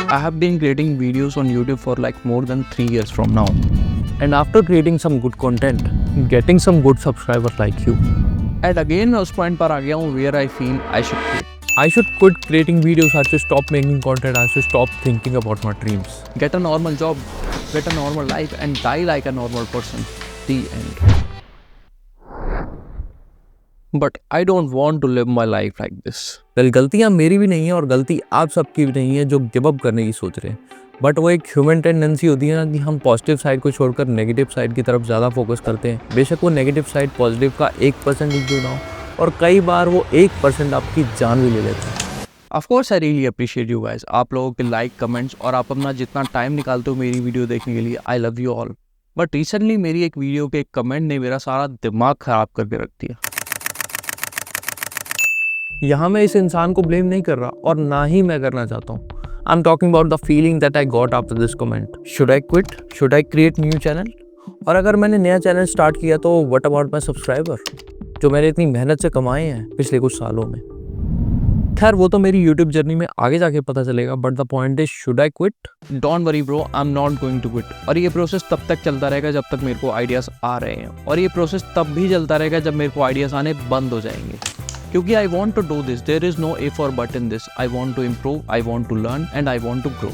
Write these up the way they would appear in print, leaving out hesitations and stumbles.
I have been creating videos on YouTube for like more than 3 years from now. And after creating some good content, getting some good subscribers like you. And again मैं उस point पर आ गया हूँ where I feel I should quit. I should quit creating videos. I should stop making content. I should stop thinking about my dreams. Get a normal job, get a normal life, and die like a normal person. The end. But I don't want to live my life like this. Well, गलतियाँ मेरी भी नहीं है और गलती आप सबकी भी नहीं है जो गिव अप करने की सोच रहे हैं. बट वो एक ह्यूमन टेंडेंसी होती है ना कि हम पॉजिटिव साइड को छोड़कर नेगेटिव साइड की तरफ ज़्यादा फोकस करते हैं. बेशक वो नेगेटिव साइड पॉजिटिव का 1% ही क्यों ना हो, और कई बार वो 1% आपकी जान भी ले लेते हैं. Of course I really appreciate you guys. आप लोगों के लाइक, कमेंट्स और आप अपना जितना टाइम निकालते हो मेरी वीडियो देखने के लिए. I love you all. But recently मेरी एक वीडियो के एक कमेंट ने मेरा सारा दिमाग ख़राब करके रख दिया. यहाँ मैं इस इंसान को ब्लेम नहीं कर रहा और ना ही मैं करना चाहता हूँ. I am talking about the feeling that I got after this comment. Should I quit? Should I create new channel? और अगर मैंने नया चैनल स्टार्ट किया तो व्हाट अबाउट माई सब्सक्राइबर जो मैंने इतनी मेहनत से कमाए हैं पिछले कुछ सालों में. खैर वो तो मेरी यूट्यूब जर्नी में आगे जाके पता चलेगा. But the point is, should I quit? Don't worry bro, I am not going to quit. और ये प्रोसेस तब तक चलता रहेगा जब तक मेरे को आइडियाज़ आ रहे हैं, और ये प्रोसेस तब भी चलता रहेगा जब मेरे को आइडियाज़ आने बंद हो जाएंगे. क्योंकि I want to do this. There is no if or but in this. I want to improve, I want to learn, and I want to grow.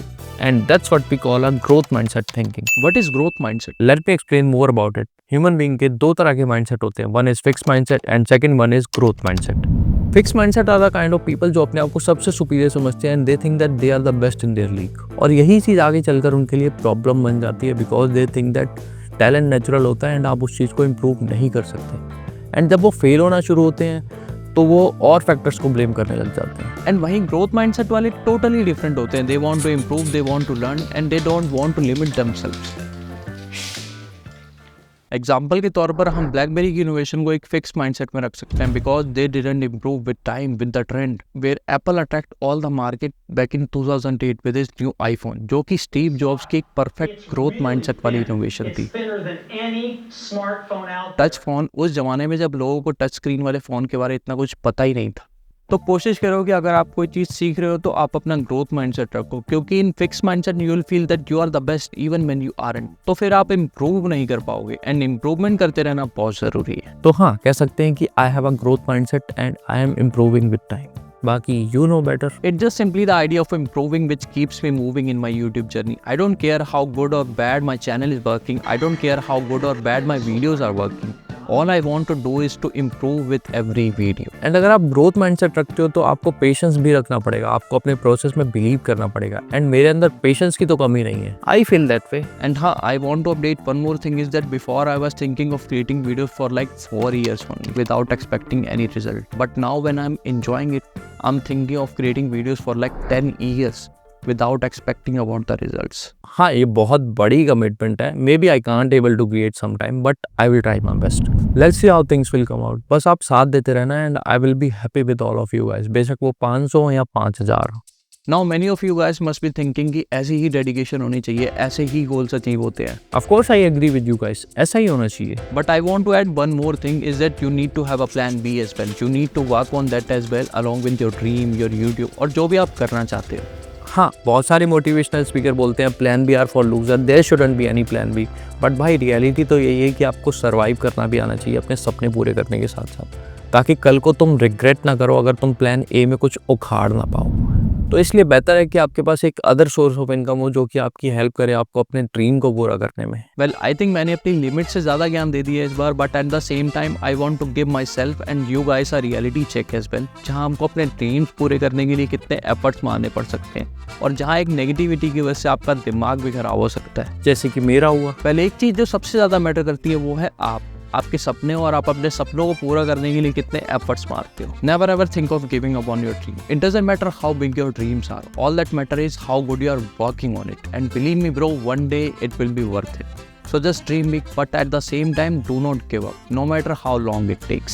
And that's what we call a growth mindset thinking. What is growth mindset? Let me explain more about it. Human being के दो तरह के mindset होते हैं. One is fixed mindset and second one is growth mindset. Fixed mindset are the kind of people जो अपने आप को सबसे superior समझते हैं and they think that they are the best in their league. और यही चीज़ आगे चलकर उनके लिए प्रॉब्लम बन जाती है because they think that talent natural होता है and आप उस चीज़ को improve नहीं कर सकते. And जब वो फेल होना शुरू होते हैं तो वो और फैक्टर्स को ब्लेम करने लग जाते हैं. एंड वहीं ग्रोथ माइंडसेट वाले टोटली डिफरेंट होते हैं. They want to improve, they want to learn and they don't want to limit themselves. Example के तौर पर हम ब्लैकबेरी की इनोवेशन को एक फिक्स माइंडसेट में रख सकते हैं because they didn't improve with time with the trend. Where Apple attract all the market back in 2008 with his new iPhone, जो कि स्टीव जॉब्स की एक परफेक्ट ग्रोथ माइंडसेट वाली इनोवेशन थी. टच फोन, उस जमाने में जब लोगों को टच स्क्रीन वाले फ़ोन के बारे में इतना कुछ पता ही नहीं था. तो कोशिश करो कि अगर आप कोई चीज़ सीख रहे हो तो आप अपना ग्रोथ माइंडसेट रखो, क्योंकि in fix mindset you will feel that you are the best even when you aren't. तो फिर आप इम्प्रूव नहीं कर पाओगे एंड इम्प्रूवमेंट करते रहना बहुत ज़रूरी है. तो हाँ, कह सकते हैं कि I have a growth mindset and I am improving with time. बाकी you know better. It's just simply the idea of improving which keeps me moving in my YouTube journey. I don't care how good or bad my channel is working. I don't care how good or bad my videos are working. All I want to do is to improve with every video. And अगर आप growth mindset रखते हो तो आपको patience भी रखना पड़ेगा. आपको अपने process में believe करना पड़ेगा. And मेरे अंदर patience की तो कमी नहीं है. I feel that way. And हाँ, I want to update one more thing is that before I was thinking of creating videos for like 4 years only without expecting any result. But now when I'm enjoying it, I'm thinking of creating videos for like 10 years without expecting about the results. हाँ, ये बहुत बड़ी commitment है. Maybe I can't able to create sometime, but I will try my best. Let's see how things will come out. बस आप साथ देते रहना and I will be happy with all of you guys. बेशक वो 500 या 5000. Now many of you guys must be thinking कि ऐसी ही डेडिकेशन होनी चाहिए, ऐसे ही गोल्स अचीव होते हैं. Of course I agree with you guys. ऐसा ही होना चाहिए. But I want to add one more thing is that you need to have a plan B as well. You need to work on that as well along with your dream, your YouTube और जो भी आप करना चाहते हो. हाँ, बहुत सारे मोटिवेशनल स्पीकर बोलते हैं plan B are for loser, there shouldn't be any plan B. But भाई रियलिटी तो यही है कि आपको सर्वाइव करना भी आना चाहिए अपने सपने पूरे करने के साथ साथ, ताकि कल को तुम रिग्रेट ना करो अगर तुम प्लान ए में कुछ उखाड़ ना पाओ. तो इसलिए बेहतर है कि आपके पास एक अदर सोर्स ऑफ इनकम हो जो कि आपकी हेल्प करे आपको अपने ड्रीम को पूरा करने में. वेल आई थिंक मैंने अपनी लिमिट से ज़्यादा ज्ञान दे दिया इस बार, but at the same time I want to give myself and you guys a reality check as well, जहाँ हमको अपने ड्रीम्स पूरे करने के लिए कितने एफर्ट्स मारने पड़ सकते हैं और जहाँ एक नेगेटिविटी की वजह से आपका दिमाग भी खराब हो सकता है, जैसे कि मेरा हुआ. पहले एक चीज़ जो सबसे ज़्यादा मैटर करती है वो है आपके सपने और आप अपने सपनों को पूरा करने के लिए कितने एफर्ट्स मारते हो. Never ever think of giving up on your dream. It doesn't matter how big your dreams are. All that matter is how good you are working on it. And believe me bro, one day it will be worth it. So just dream big, but at the same time do not give up, no matter how long it takes.